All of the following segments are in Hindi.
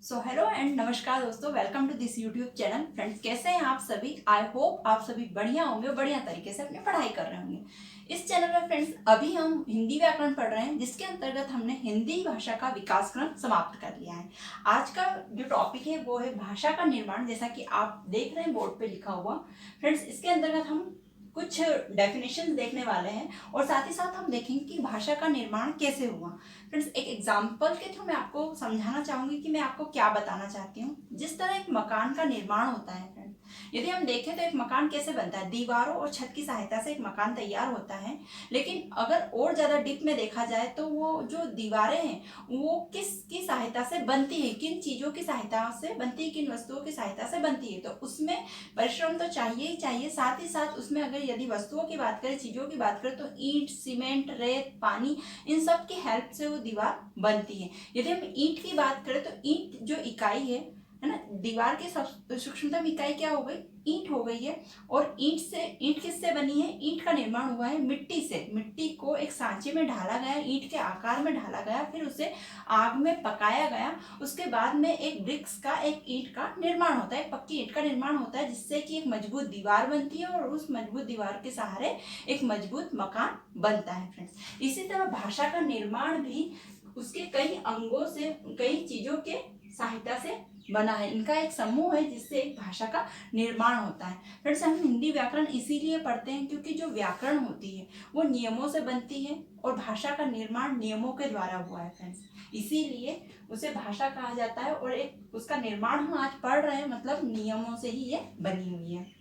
सो हेलो एंड नमस्कार दोस्तों, welcome to this YouTube channel. Friends, कैसे हैं आप सभी? आई होप आप सभी बढ़िया होंगे, बढ़िया तरीके से अपनी पढ़ाई कर रहे होंगे। इस चैनल में फ्रेंड्स अभी हम हिंदी व्याकरण पढ़ रहे हैं, जिसके अंतर्गत हमने हिंदी भाषा का विकास क्रम समाप्त कर लिया है। आज का जो टॉपिक है वो है भाषा का निर्माण। जैसा कि आप देख रहे हैं बोर्ड पे लिखा हुआ। फ्रेंड्स, इसके अंतर्गत हम कुछ डेफिनेशन देखने वाले हैं और साथ ही साथ हम देखेंगे कि भाषा का निर्माण कैसे हुआ। फ्रेंड्स, एक एग्जाम्पल के थ्रू मैं आपको समझाना चाहूंगी कि मैं आपको क्या बताना चाहती हूँ। जिस तरह एक मकान का निर्माण होता है फ्रेंड्स, यदि हम देखें तो एक मकान कैसे बनता है, दीवारों और छत की सहायता से एक मकान तैयार होता है। लेकिन अगर और ज्यादा डीप में देखा जाए तो वो जो दीवारें हैं वो किसकी सहायता से बनती है, किन चीजों की सहायता से बनती है, किन वस्तुओं की सहायता से बनती है। तो उसमें परिश्रम तो चाहिए ही चाहिए, साथ ही साथ उसमें अगर यदि वस्तुओं की बात करें, चीजों की बात करें, तो ईंट, सीमेंट, रेत, पानी, इन सब की हेल्प से वो दीवार बनती है। यदि हम ईंट की बात करें तो ईंट जो इकाई है ना, दीवार की सब सूक्ष्मतम इकाई क्या हो गई? ईंट हो गई है। और ईंट किससे बनी है? ईंट का निर्माण हुआ है मिट्टी से। मिट्टी को एक सांचे में ढाला गया, ईंट के आकार में ढाला गया, फिर उसे आग में पकाया गया। उसके बाद में एक ब्रिक्स का, एक ईंट का निर्माण होता है, एक पक्की ईंट का निर्माण होता है, जिससे कि एक मजबूत दीवार बनती है और उस मजबूत दीवार के सहारे एक मजबूत मकान बनता है। फ्रेंड्स, इसी तरह भाषा का निर्माण भी उसके कई अंगों से, कई चीजों के सहायता से बना है। इनका एक समूह है जिससे एक भाषा का निर्माण होता है। फ्रेंड्स, हम हिंदी व्याकरण इसीलिए पढ़ते हैं क्योंकि जो व्याकरण होती है वो नियमों से बनती है और भाषा का निर्माण नियमों के द्वारा हुआ है। फ्रेंड्स, इसीलिए उसे भाषा कहा जाता है और एक उसका निर्माण हम आज पढ़ रहे हैं, मतलब नियमों से ही ये बनी हुई है।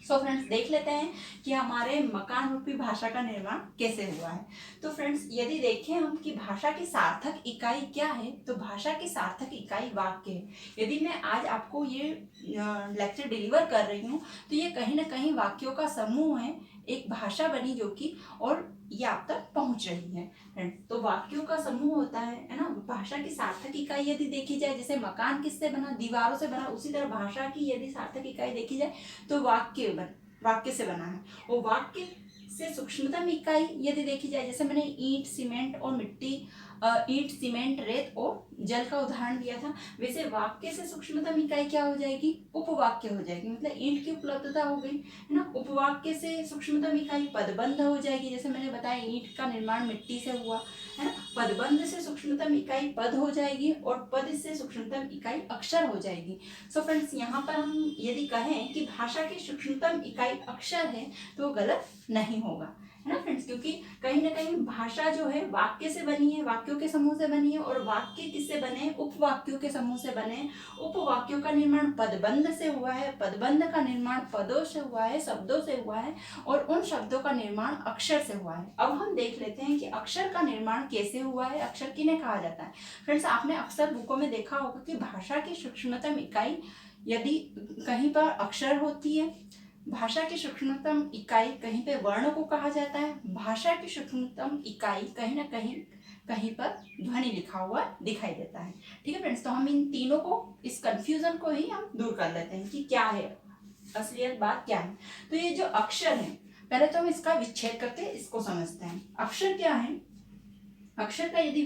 सो फ्रेंड्स, देख लेते हैं कि हमारे मकान रूपी भाषा का निर्माण कैसे हुआ है। तो फ्रेंड्स, यदि देखें हम कि भाषा की सार्थक इकाई क्या है, तो भाषा की सार्थक इकाई वाक्य है। यदि मैं आज आपको ये लेक्चर डिलीवर कर रही हूँ तो ये कहीं ना कहीं वाक्यों का समूह है, एक भाषा बनी जो कि, और ये आप तक पहुंच रही है। फ्रेंड्स, तो वाक्यों का समूह होता है ना। भाषा की सार्थक इकाई यदि देखी जाए, जैसे मकान किससे बना? दीवारों से बना, उसी तरह भाषा की यदि सार्थक इकाई देखी जाए तो वाक्य से बना है। और वाक्य से सूक्ष्मतम इकाई यदि देखी जाए, जैसे मैंने ईंट, सीमेंट और मिट्टी, ईंट, सीमेंट, रेत और जल का उदाहरण दिया था, वैसे वाक्य से सूक्ष्मतम इकाई क्या हो जाएगी? उपवाक्य हो जाएगी। मतलब ईंट की उपलब्धता हो गई है ना। उपवाक्य से सूक्ष्मतम इकाई पदबंध हो जाएगी। जैसे मैंने बताया ईंट का निर्माण मिट्टी से हुआ है ना। पदबंध से सूक्ष्मतम इकाई पद हो जाएगी और पद से सूक्ष्मतम इकाई अक्षर हो जाएगी। सो फ्रेंड्स, यहाँ पर हम यदि कहें कि भाषा की सूक्ष्मतम इकाई अक्षर है तो वो गलत नहीं होगा, है ना फ्रेंड्स। क्योंकि कहीं ना कहीं भाषा जो है वाक्य से बनी है, वाक्यों के समूह से बनी है, और वाक्य किससे बने? उपवाक्यों के समूह से बने। उपवाक्यों का निर्माण पदबंध से हुआ है, पदबंध का निर्माण पदों से हुआ है, शब्दों से हुआ है, और उन शब्दों का निर्माण अक्षर से हुआ है। अब हम देख लेते हैं कि अक्षर का निर्माण कैसे हुआ है, अक्षर किन्हें कहा जाता है। फ्रेंड्स, आपने अक्सर बुकों में देखा होगा कि भाषा की सूक्ष्मतम इकाई यदि कहीं पर अक्षर होती है, भाषा की सूक्ष्मतम इकाई कहीं पे वर्ण को कहा जाता है, भाषा की सूक्ष्मतम इकाई कहीं ना कहीं पर ध्वनि लिखा हुआ दिखाई देता है। ठीक है फ्रेंड्स, तो हम इन तीनों को, इस कंफ्यूजन को ही हम दूर कर लेते हैं कि क्या है असलियत, बात क्या है। तो ये जो अक्षर है, पहले तो हम इसका विच्छेद करके इसको समझते हैं। अक्षर क्या है? अक्षर का यदि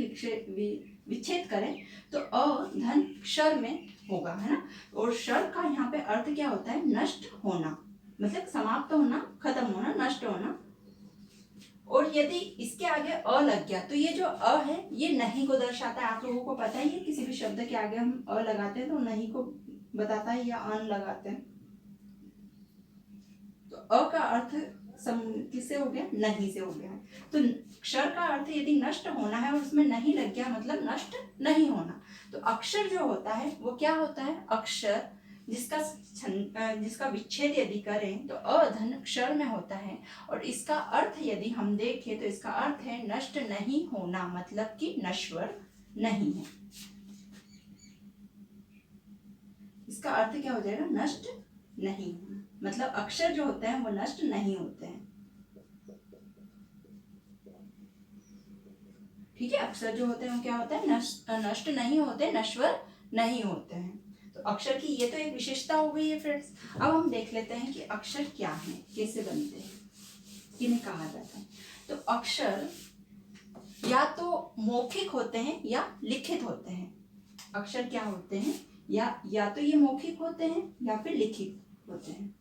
विच्छेद करें तो अ धन क्षर में होगा, है ना। और क्षर का यहाँ पे अर्थ क्या होता है? नष्ट होना, मतलब समाप्त होना, खत्म होना, नष्ट होना। और यदि इसके आगे अ लग गया तो ये जो अ है ये नहीं को दर्शाता है। आप लोगों को पता ही है, किसी भी शब्द के आगे हम अ लगाते हैं तो नहीं को बताता है, या अन लगाते हैं। तो अ का अर्थ किससे हो गया? नहीं से हो गया है। तो क्षर का अर्थ यदि नष्ट होना है और उसमें नहीं लग गया, मतलब नष्ट नहीं होना। तो अक्षर जो होता है वो क्या होता है? अक्षर जिसका विच्छेद यदि करें तो अधन क्षर में होता है। और इसका अर्थ यदि हम देखें तो इसका अर्थ है नष्ट नहीं होना, मतलब कि नश्वर नहीं है। इसका अर्थ क्या हो जाएगा? नष्ट नहीं होना, मतलब अक्षर जो होते हैं वो नष्ट नहीं होते हैं। ठीक है, अक्षर जो होते हैं वो क्या होता है? नष्ट नहीं होते, नश्वर नहीं होते हैं। तो अक्षर की ये तो एक विशेषता हो गई है फ्रेंड्स। अब हम देख लेते हैं कि अक्षर क्या है, कैसे बनते हैं, किन्हें कहा जाता है। तो अक्षर या तो मौखिक होते हैं या लिखित होते हैं। अक्षर क्या होते हैं, या तो ये मौखिक होते हैं या फिर लिखित होते हैं।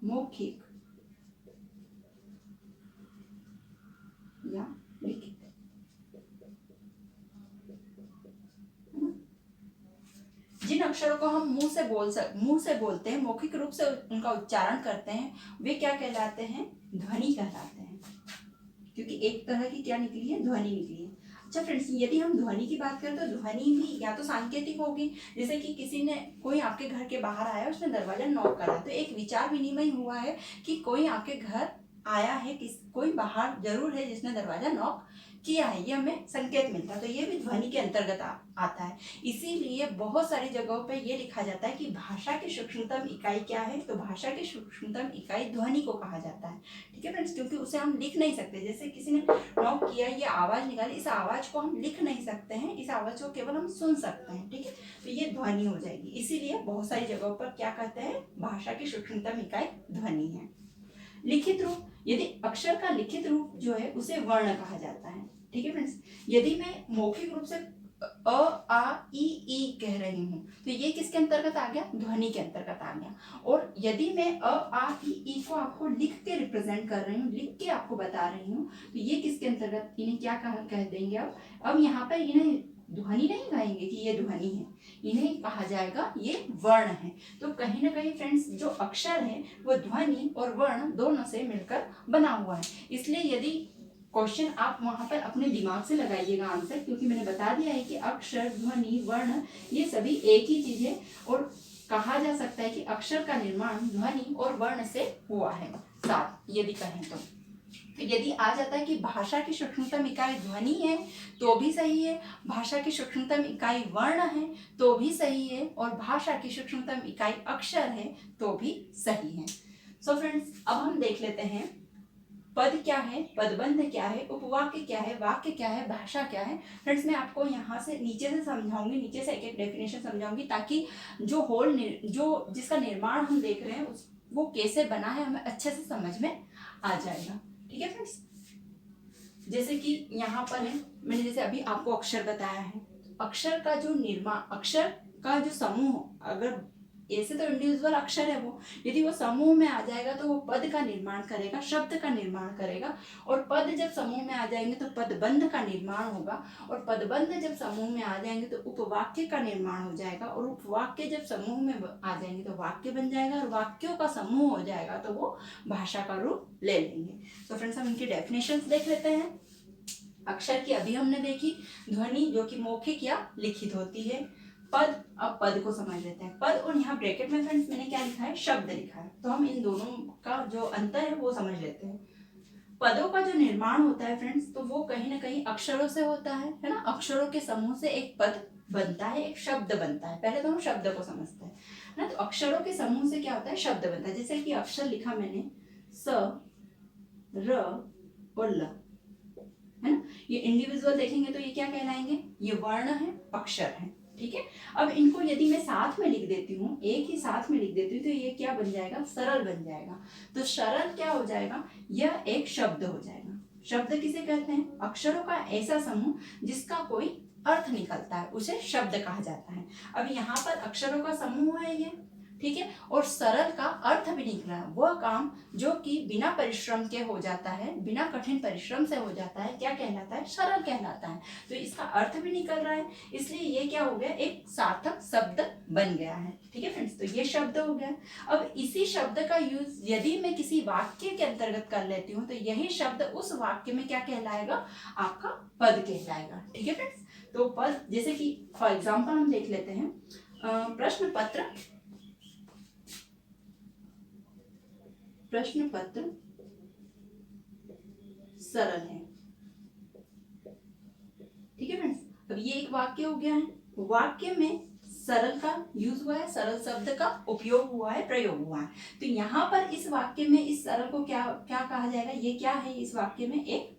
मौखिक या लिखित। जिन अक्षरों को हम मुंह से बोलते हैं, मौखिक रूप से उनका उच्चारण करते हैं, वे क्या कहलाते हैं, ध्वनि कहलाते हैं, क्योंकि एक तरह की क्या निकली है, ध्वनि निकली है। अच्छा फ्रेंड्स, यदि हम ध्वनि की बात करें तो ध्वनि भी या तो सांकेतिक होगी, जैसे कि कोई आपके घर के बाहर आया, उसने दरवाजा नॉक करा, तो एक विचार विनिमय हुआ है कि कोई आपके घर आया है, कोई बाहर जरूर है जिसने दरवाजा नॉक किया है, ये हमें संकेत मिलता है, तो ये भी ध्वनि के अंतर्गत आता है। इसीलिए बहुत सारी जगहों पे ये लिखा जाता है कि भाषा की सूक्ष्मतम इकाई क्या है, तो भाषा की सूक्ष्मतम इकाई ध्वनि को कहा जाता है। ठीक है फ्रेंड्स, क्योंकि उसे हम लिख नहीं सकते, जैसे किसी ने नॉक किया, ये आवाज निकाली, इस आवाज को हम लिख नहीं सकते हैं, इस आवाज को केवल हम सुन सकते हैं। ठीक है, तो ये ध्वनि हो जाएगी। इसीलिए बहुत सारी जगहों पर क्या कहते हैं, भाषा की सूक्ष्मतम इकाई ध्वनि है। लिखित रूप, यदि अक्षर का लिखित रूप जो है उसे वर्ण कहा जाता है। ठीक है फ्रेंड्स, यदि मैं मौखिक रूप से अ आ ई ई कह रही हूँ तो ये किसके अंतर्गत आ गया, ध्वनि के अंतर्गत आ गया। और यदि मैं अ आ ई को आपको लिख के रिप्रेजेंट कर रही हूँ, लिख के आपको बता रही हूँ, तो ये किसके अंतर्गत, इन्हें क्या कह देंगे। अब यहाँ पर इन्हें ध्वनि नहीं कहेंगे कि ये ध्वनि है, इन्हें कहा जाएगा ये वर्ण है। तो कहीं ना कहीं फ्रेंड्स, जो अक्षर है वो ध्वनि और वर्ण दोनों से मिलकर बना हुआ है। इसलिए यदि क्वेश्चन, आप वहां पर अपने दिमाग से लगाइएगा आंसर, क्योंकि मैंने बता दिया है कि अक्षर, ध्वनि, वर्ण ये सभी एक ही चीज है, और कहा जा सकता है कि अक्षर का निर्माण ध्वनि और वर्ण से हुआ है साथ, यदि कहें तो। यदि आ जाता है कि भाषा की सूक्ष्मतम इकाई ध्वनि है तो भी सही है, भाषा की सूक्ष्मतम इकाई वर्ण है तो भी सही है, और भाषा की सूक्ष्मतम इकाई अक्षर है तो भी सही है। सो फ्रेंड्स, अब हम देख लेते हैं पद क्या है, पदबंध क्या है, उपवाक्य क्या है, वाक्य क्या है, भाषा क्या है। फ्रेंड्स, मैं आपको यहाँ से नीचे से समझाऊंगी, नीचे से एक एक डेफिनेशन समझाऊंगी, ताकि जो जिसका निर्माण हम देख रहे हैं वो कैसे बना है हमें अच्छे से समझ में आ जाएगा। ठीक है फ्रेंड्स, जैसे कि यहाँ पर है, मैंने जैसे अभी आपको अक्षर बताया है, अक्षर का जो निर्माण, अक्षर का जो समूह, अगर ऐसे तो इंडिविजुअल अक्षर है वो, यदि वो समूह में आ जाएगा तो वो पद का निर्माण करेगा, शब्द का निर्माण करेगा, और पद जब समूह में आ जाएंगे तो पदबंध का निर्माण होगा, और पदबंध जब समूह में आ जाएंगे तो उपवाक्य का निर्माण हो जाएगा, और उपवाक्य जब समूह में आ जाएंगे तो वाक्य बन जाएगा, और वाक्यों का समूह हो जाएगा तो वो भाषा का रूप ले लेंगे। तो फ्रेंड्स, हम इनकी डेफिनेशंस देख लेते हैं। अक्षर की अभी हमने देखी, ध्वनि जो कि मौखिक या लिखित होती है, पद, अब पद को समझ लेते हैं। पद, और यहाँ ब्रैकेट में फ्रेंड्स मैंने क्या लिखा है, शब्द लिखा है, तो हम इन दोनों का जो अंतर है वो समझ लेते हैं। पदों का जो निर्माण होता है फ्रेंड्स, तो वो कहीं ना कहीं अक्षरों से होता है ना, अक्षरों के समूह से एक पद बनता है, एक शब्द बनता है। पहले तो हम शब्द को समझते हैं ना, तो अक्षरों के समूह से क्या होता है, शब्द बनता है। जैसे कि अक्षर लिखा मैंने, स, र और ल, है ना, ये इंडिविजुअल देखेंगे तो ये क्या कहलाएंगे, ये वर्ण है, अक्षर है। ठीक है, अब इनको यदि मैं साथ में लिख देती हूँ, एक ही साथ में लिख देती हूँ, तो ये क्या बन जाएगा, सरल बन जाएगा। तो सरल क्या हो जाएगा, यह एक शब्द हो जाएगा। शब्द किसे कहते हैं, अक्षरों का ऐसा समूह जिसका कोई अर्थ निकलता है उसे शब्द कहा जाता है। अब यहाँ पर अक्षरों का समूह है ये, ठीक है, और सरल का अर्थ भी निकला है, वह काम जो कि बिना परिश्रम के हो जाता है, बिना कठिन परिश्रम से हो जाता है, क्या कहलाता है, सरल कहलाता है। तो इसका अर्थ भी निकल रहा है, इसलिए ये क्या हो गया, एक सार्थक शब्द बन गया है। ठीक है फ्रेंड्स, तो ये शब्द हो गया। अब इसी शब्द का यूज यदि मैं किसी वाक्य के अंतर्गत कर लेती हूँ तो यही शब्द उस वाक्य में क्या कहलाएगा, आपका पद कहलाएगा। ठीक है फ्रेंड्स, तो पद, जैसे कि फॉर एग्जाम्पल हम देख लेते हैं, प्रश्न पत्र सरल है। ठीक है फ्रेंड्स, अब ये एक वाक्य हो गया है, वाक्य में सरल का यूज हुआ है, सरल शब्द का उपयोग हुआ है, प्रयोग हुआ है। तो यहाँ पर इस वाक्य में इस सरल को क्या क्या कहा जाएगा, ये क्या है, इस वाक्य में एक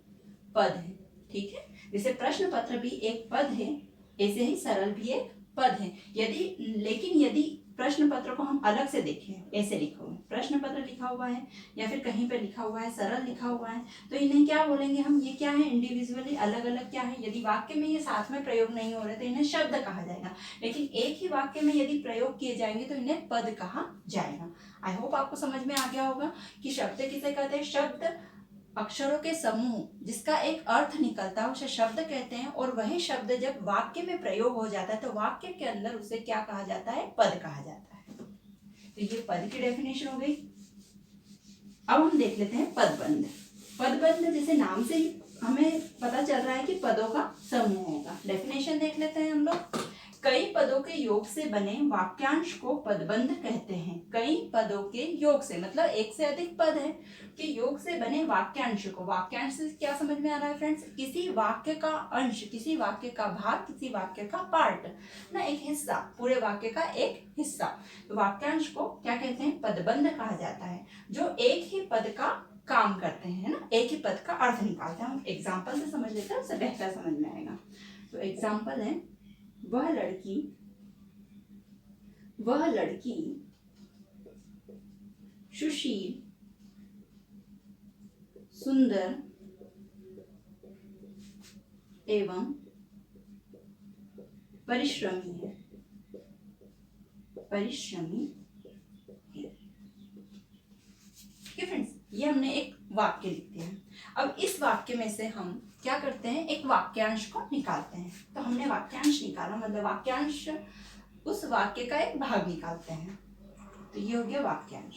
पद है। ठीक है, जैसे प्रश्न पत्र भी एक पद है, ऐसे ही सरल भी एक पद है। लेकिन यदि प्रश्न पत्र को हम अलग से देखें, ऐसे लिखा हुआ है, प्रश्न पत्र लिखा हुआ है या फिर कहीं पे लिखा हुआ है सरल लिखा हुआ है, तो इन्हें क्या बोलेंगे हम, ये क्या है, इंडिविजुअली अलग अलग क्या है। यदि वाक्य में ये साथ में प्रयोग नहीं हो रहे तो इन्हें शब्द कहा जाएगा, लेकिन एक ही वाक्य में यदि प्रयोग किए जाएंगे तो इन्हें पद कहा जाएगा। आई होप आपको समझ में आ गया होगा कि शब्द किसे कहते हैं। शब्द अक्षरों के समूह जिसका एक अर्थ निकलता है उसे शब्द कहते हैं, और वही शब्द जब वाक्य में प्रयोग हो जाता है तो वाक्य के अंदर उसे क्या कहा जाता है, पद कहा जाता है। तो ये पद की डेफिनेशन हो गई। अब हम देख लेते हैं पदबंध। पदबंध जैसे नाम से ही हमें पता चल रहा है कि पदों का समूह होगा। डेफिनेशन देख लेते हैं हम लोग। कई पदों के योग से बने वाक्यांश को पदबंध कहते हैं। कई पदों के योग से मतलब एक से अधिक पद है कि योग से बने वाक्यांश को, वाक्यांश से क्या समझ में आ रहा है फ्रेंड्स, किसी वाक्य का अंश, किसी वाक्य का भाग, किसी वाक्य का पार्ट ना, एक हिस्सा, पूरे वाक्य का एक हिस्सा। तो वाक्यांश को क्या कहते हैं, पदबंध कहा जाता है, जो एक ही पद का काम करते हैं ना, एक ही पद का अर्थ निकालते हैं। हम एग्जाम्पल से समझ लेते हैं, उससे बेहतर समझ में आएगा। तो एग्जाम्पल है, वह लड़की सुशील, सुंदर एवं परिश्रमी है। ठीक है फ्रेंड्स, ये हमने एक वाक्य लिख दिया है। अब इस वाक्य में से हम क्या करते हैं, एक वाक्यांश को निकालते हैं। तो हमने वाक्यांश निकाला, मतलब वाक्यांश उस वाक्य का एक भाग निकालते हैं। तो ये हो गया वाक्यांश,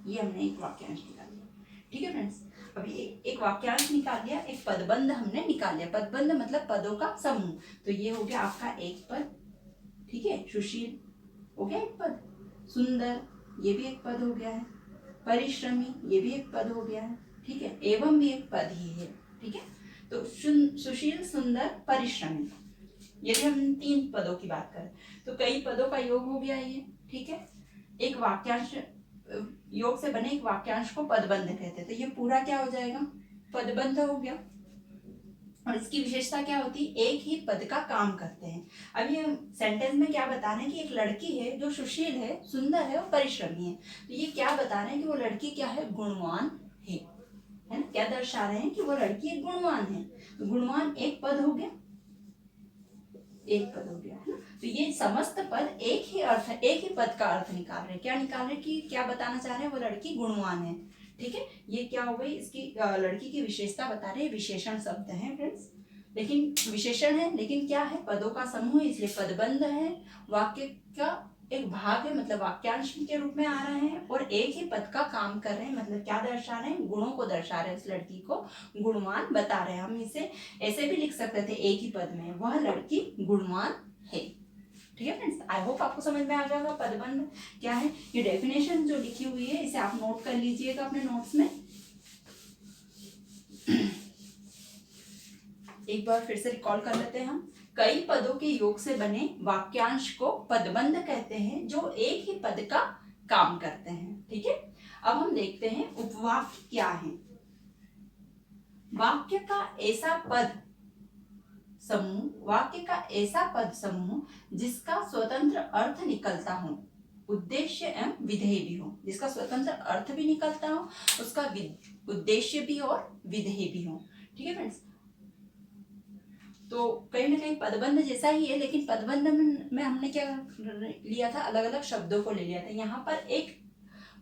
ये हमने एक वाक्यांश निकाल लिया। ठीक है फ्रेंड्स, अभी एक वाक्यांश निकाल लिया, एक पदबंध हमने निकाल लिया। पदबंध मतलब पदों का समूह। तो ये हो गया आपका एक पद, ठीक है, सुशील हो गया एक पद, सुंदर ये भी एक पद हो गया है, परिश्रमी ये भी एक पद हो गया है, ठीक है, एवं भी एक पद ही है। ठीक है, तो सुशील, सुंदर, परिश्रमी, यदि हम 3 पदों की बात करें तो कई पदों का योग हो गया ये। ठीक है, एक वाक्यांश, योग से बने एक वाक्यांश को पदबंध कहते हैं। तो ये पूरा क्या हो जाएगा, पदबंध हो गया। और इसकी विशेषता क्या होती है, एक ही पद का काम करते हैं। अब ये सेंटेंस में क्या बता रहे हैं कि एक लड़की है जो सुशील है, सुंदर है और परिश्रमी है। तो ये क्या बता रहे हैं कि वो लड़की क्या है, गुणवान है ना। क्या दर्शा रहे हैं कि वो लड़की एक गुणवान है। तो गुणवान एक पद हो गया, एक पद हो गया है ना। तो ये समस्त पद एक ही अर्थ, एक ही पद का अर्थ निकाल रहे हैं। क्या निकाल रहे हैं कि क्या बताना चाह रहे हैं, वो लड़की गुणवान है। ठीक है, ये क्या हो गई, इसकी लड़की की विशेषता बता रहे हैं। विशेषण शब्द है फ्रेंड्स, लेकिन विशेषण है, लेकिन क्या है, पदों का समूह है, इसलिए पदबंध है। वाक्य का एक भाग है, मतलब वाक्यांश के रूप में आ रहे हैं, और एक ही पद का काम कर रहे हैं। मतलब क्या दर्शा रहे हैं, गुणों को दर्शा रहे हैं, उस लड़की को गुणवान बता रहे हैं। हम इसे ऐसे भी लिख सकते थे एक ही पद में, वह लड़की गुणवान है। ठीक है फ्रेंड्स, आई होप आपको समझ में आ गया होगा पदबंध क्या है। ये डेफिनेशन जो लिखी हुई है इसे आप नोट कर लीजिएगा अपने नोट्स में। एक बार फिर से रिकॉल कर लेते हैं हम। कई पदों के योग से बने वाक्यांश को पदबंध कहते हैं, जो एक ही पद का काम करते हैं। ठीक है, अब हम देखते हैं उपवाक्य क्या है। वाक्य का ऐसा पद समूह, वाक्य का ऐसा पद समूह जिसका स्वतंत्र अर्थ निकलता हो, उद्देश्य एवं विधेय भी हो। जिसका स्वतंत्र अर्थ भी निकलता हो, उसका उद्देश्य भी और विधेय भी हो। ठीक है फ्रेंड्स, तो कहीं ना कहीं पदबंध जैसा ही है, लेकिन पदबंध में हमने क्या लिया था, अलग अलग शब्दों को ले लिया था। यहाँ पर एक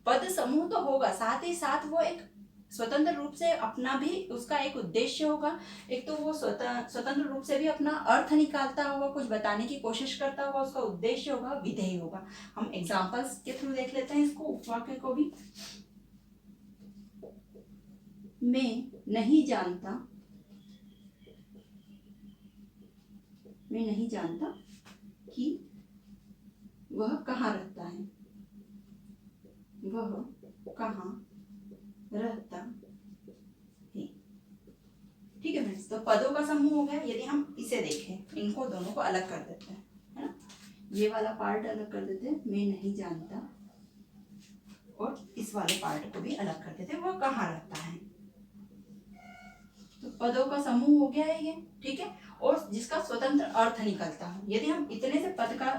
पद समूह तो होगा, साथ ही साथ वो एक स्वतंत्र रूप से अपना भी उसका एक उद्देश्य होगा। एक तो वो स्वतंत्र रूप से भी अपना अर्थ निकालता होगा, कुछ बताने की कोशिश करता होगा, उसका उद्देश्य होगा, विधेय होगा। हम एग्जांपल्स के थ्रू देख लेते हैं इसको, उपवाक्य को भी। मैं नहीं जानता कि वह कहाँ रहता है, वह कहाँ रहता है। ठीक है फ्रेंड्स, तो पदों का समूह हो गया। यदि हम इसे देखें, इनको दोनों को अलग कर देते हैं, है ना, ये वाला पार्ट अलग कर देते हैं, मैं नहीं जानता, और इस वाले पार्ट को भी अलग कर देते हैं, वह कहाँ रहता है। तो पदों का समूह हो गया है ये। ठीक है, और जिसका स्वतंत्र अर्थ निकलता है। यदि हम इतने से पद का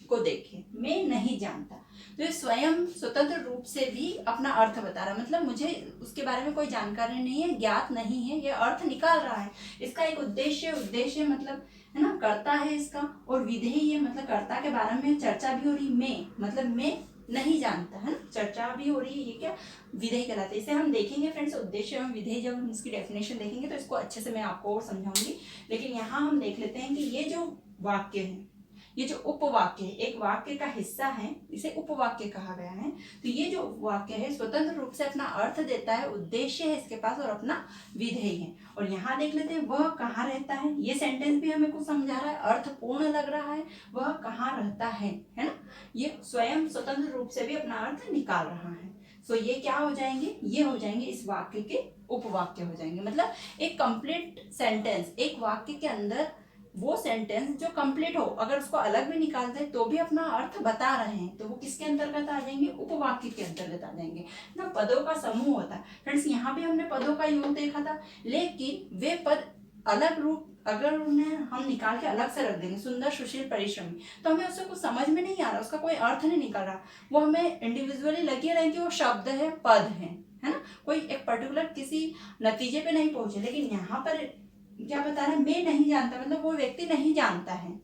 को देखे, मैं नहीं जानता। तो ये स्वयं स्वतंत्र रूप से भी अपना अर्थ बता रहा है, मतलब मुझे उसके बारे में कोई जानकारी नहीं है, ज्ञात नहीं है, ये अर्थ निकाल रहा है। इसका एक उद्देश्य मतलब है ना, कर्ता है इसका, और विधेय है मतलब कर्ता के बारे में चर्चा भी हो रही। मैं मतलब मैं नहीं जानता, है ना, चर्चा भी हो रही है, ये क्या विधेय कहलाता है। इसे हम देखेंगे फ्रेंड्स, उद्देश्य एवं विधेय जब हम इसकी डेफिनेशन देखेंगे तो इसको अच्छे से मैं आपको और समझाऊंगी। लेकिन यहाँ हम देख लेते हैं कि ये जो वाक्य है, ये जो उपवाक्य है, एक वाक्य का हिस्सा है, इसे उपवाक्य कहा गया है। तो ये जो वाक्य है स्वतंत्र रूप से अपना अर्थ देता है, उद्देश्य है इसके पास और अपना विधेय है। और यहाँ देख लेते हैं वह कहाँ रहता है, ये सेंटेंस भी हमें कुछ समझा रहा है, अर्थपूर्ण लग रहा है। वह कहाँ रहता है ना, ये स्वयं स्वतंत्र रूप से भी अपना अर्थ निकाल रहा है। सो ये क्या हो जाएंगे, ये हो जाएंगे इस वाक्य के उपवाक्य हो जाएंगे। मतलब एक कंप्लीट सेंटेंस, एक वाक्य के अंदर वो सेंटेंस जो कंप्लीट हो, अगर उसको अलग भी निकाल दे तो भी अपना अर्थ बता रहे हैं, तो वो किसके अंतर्गत आ जाएंगे, उपवाक्य के अंतर्गत आ जाएंगे ना। पदों का समूह होता है फ्रेंड्स, यहाँ भी हमने पदों का योग देखा था, लेकिन वे पद अलग रूप अगर उन्हें हम निकाल के अलग से रख देंगे, सुंदर सुशील परिश्रमी, तो हमें उससे कुछ समझ में नहीं आ रहा, उसका कोई अर्थ नहीं निकल रहा। वो हमें इंडिविजुअली लगे रहे कि वो शब्द है, पद है ना, कोई एक पर्टिकुलर किसी नतीजे पे नहीं पहुंचे। लेकिन यहाँ पर क्या बता रहा है, मैं नहीं जानता, मतलब वो व्यक्ति नहीं जानता है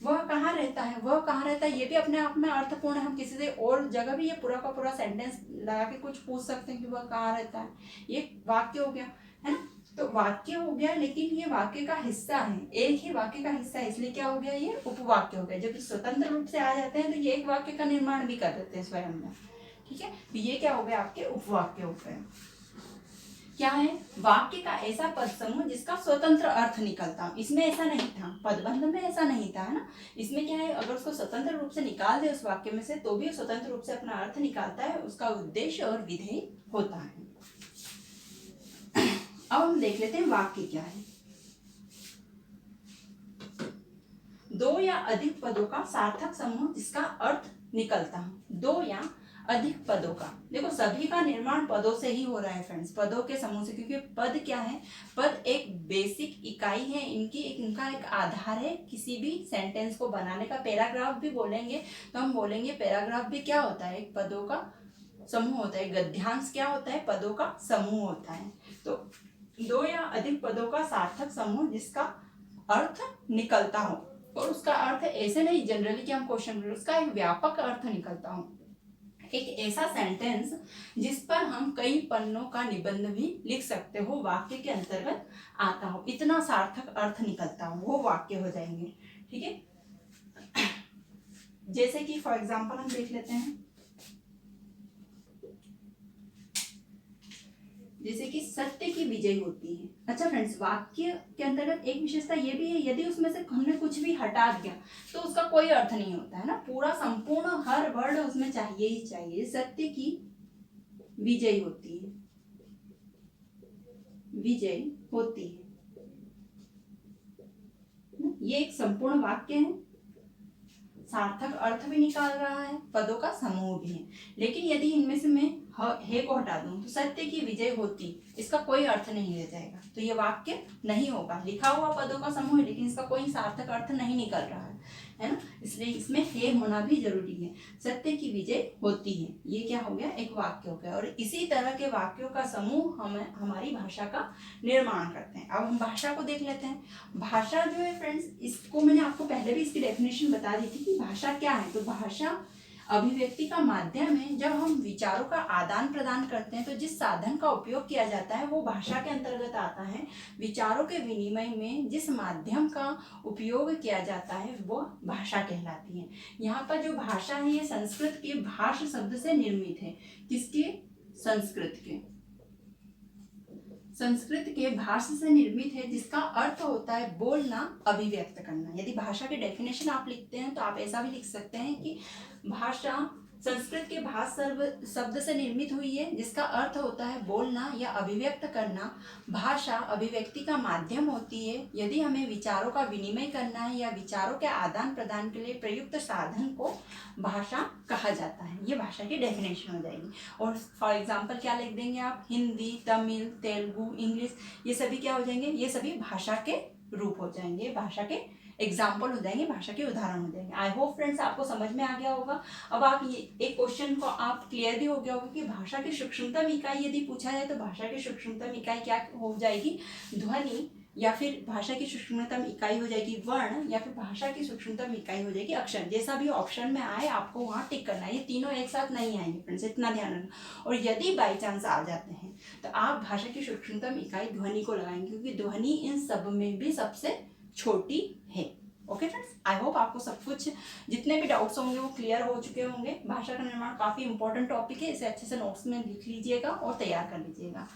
वह कहाँ रहता है, वह कहाँ रहता है, ये भी अपने आप में अर्थपूर्ण है। हम किसी से और जगह भी ये पूरा का पूरा सेंटेंस लगा के कुछ पूछ सकते हैं कि वह कहाँ रहता है। ये वाक्य हो गया, है ना, तो वाक्य हो गया, लेकिन ये वाक्य का हिस्सा है, एक ही वाक्य का हिस्सा है, इसलिए क्या हो गया, ये उपवाक्य हो गया। जब स्वतंत्र रूप से आ जाते हैं तो ये एक वाक्य का निर्माण भी कर देते हैं स्वयं में, ठीक है। तो ये क्या हो गया, आपके उपवाक्य हो गए। क्या है, वाक्य का ऐसा पद समूह जिसका स्वतंत्र अर्थ निकलता हो। इसमें ऐसा नहीं था, पदबंध में ऐसा नहीं था, है ना। इसमें क्या है, अगर उसको स्वतंत्र रूप से निकाल दे उस वाक्य में से, तो भी स्वतंत्र रूप से अपना अर्थ निकालता है, उसका उद्देश्य और विधेय होता है। अब हम देख लेते हैं वाक्य क्या है। दो या अधिक पदों का सार्थक समूह जिसका अर्थ निकलता हो। दो या अधिक पदों का, देखो सभी का निर्माण पदों से ही हो रहा है फ्रेंड्स, पदों के समूह से, क्योंकि पद क्या है, पद एक बेसिक इकाई है, इनका एक आधार है किसी भी सेंटेंस को बनाने का। पैराग्राफ भी बोलेंगे तो हम बोलेंगे पैराग्राफ भी क्या होता है, एक पदों का समूह होता है। गद्यांश क्या होता है, पदों का समूह होता है। तो दो या अधिक पदों का सार्थक समूह जिसका अर्थ निकलता हो, और उसका अर्थ ऐसे नहीं जनरली कि हम क्वेश्चन, उसका एक व्यापक अर्थ निकलता हो, एक ऐसा सेंटेंस जिस पर हम कई पन्नों का निबंध भी लिख सकते हो, वाक्य के अंतर्गत आता हो, इतना सार्थक अर्थ निकलता हो, वो वाक्य हो जाएंगे, ठीक है। जैसे कि फॉर एग्जांपल हम देख लेते हैं, जैसे कि सत्य की विजय होती है। अच्छा फ्रेंड्स, वाक्य के अंतर्गत एक विशेषता ये भी है, यदि उसमें से हमने कुछ भी हटा दिया तो उसका कोई अर्थ नहीं होता है ना, पूरा संपूर्ण हर वर्ड उसमें चाहिए ही चाहिए। सत्य की विजय होती है, विजय होती है, ये एक संपूर्ण वाक्य है, सार्थक अर्थ भी निकाल रहा है, पदों का समूह भी है। लेकिन यदि इनमें से मैं हे को हटा दूं तो सत्य की विजय होती, इसका कोई अर्थ नहीं रह जाएगा, तो ये वाक्य नहीं होगा। लिखा हुआ पदों का समूह है लेकिन इसका कोई सार्थक अर्थ नहीं निकल रहा है ना, इसलिए इसमें हे होना भी जरूरी है। सत्य की विजय होती है, ये क्या हो गया, एक वाक्य हो गया। और इसी तरह के वाक्यों का समूह हमें हमारी भाषा का निर्माण करते हैं। अब हम भाषा को देख लेते हैं। भाषा जो है फ्रेंड्स, इसको मैंने आपको पहले भी इसकी डेफिनेशन बता दी थी कि भाषा क्या है। तो भाषा अभिव्यक्ति का माध्यम है। जब हम विचारों का आदान प्रदान करते हैं तो जिस साधन का उपयोग किया जाता है वो भाषा के अंतर्गत आता है। विचारों के विनिमय में जिस माध्यम का उपयोग किया जाता है वो भाषा कहलाती है। यहाँ पर जो भाषा है ये संस्कृत के भाष शब्द से निर्मित है। किसके, संस्कृत के भाषा से निर्मित है, जिसका अर्थ होता है बोलना, अभिव्यक्त करना। यदि भाषा के डेफिनेशन आप लिखते हैं तो आप ऐसा भी लिख सकते हैं कि भाषा संस्कृत के भाष शब्द से निर्मित हुई है, जिसका अर्थ होता है बोलना या अभिव्यक्त करना। भाषा अभिव्यक्ति का माध्यम होती है। यदि हमें विचारों का विनिमय करना है या विचारों के आदान प्रदान के लिए प्रयुक्त साधन को भाषा कहा जाता है। ये भाषा की डेफिनेशन हो जाएगी। और फॉर एग्जाम्पल क्या लिख देंगे आप, हिंदी, तमिल, तेलुगु, इंग्लिश, ये सभी क्या हो जाएंगे, ये सभी भाषा के रूप हो जाएंगे, भाषा के एग्जाम्पल हो जाएंगे, भाषा के उदाहरण हो जाएंगे। आई होप फ्रेंड्स आपको समझ में आ गया होगा। अब आप ये एक क्वेश्चन को आप क्लियर भी हो गया होगा कि भाषा की सूक्ष्मतम इकाई यदि पूछा जाए तो भाषा की सूक्ष्मतम इकाई क्या हो जाएगी, ध्वनि, या फिर भाषा की सूक्ष्मतम इकाई हो जाएगी वर्ण, या फिर भाषा की सूक्ष्मतम इकाई हो जाएगी अक्षर। जैसा भी ऑप्शन में आए आपको वहाँ टिक करना है। ये तीनों एक साथ नहीं आएंगे फ्रेंड्स, इतना ध्यान रखना। और यदि बाई चांस आ जाते हैं तो आप भाषा की सूक्ष्मतम इकाई ध्वनि को लगाएंगे, क्योंकि ध्वनि इन सब में भी सबसे छोटी है। ओके फ्रेंड्स, आई होप आपको सब कुछ, जितने भी डाउट्स होंगे वो क्लियर हो चुके होंगे। भाषा का निर्माण काफ़ी इंपॉर्टेंट टॉपिक है, इसे अच्छे से नोट्स में लिख लीजिएगा और तैयार कर लीजिएगा।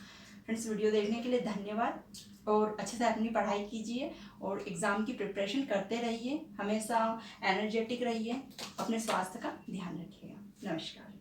फ्रेंड्स, वीडियो देखने के लिए धन्यवाद और अच्छे से अपनी पढ़ाई कीजिए और एग्ज़ाम की प्रिपरेशन करते रहिए। हमेशा एनर्जेटिक रहिए, अपने स्वास्थ्य का ध्यान रखिएगा। नमस्कार।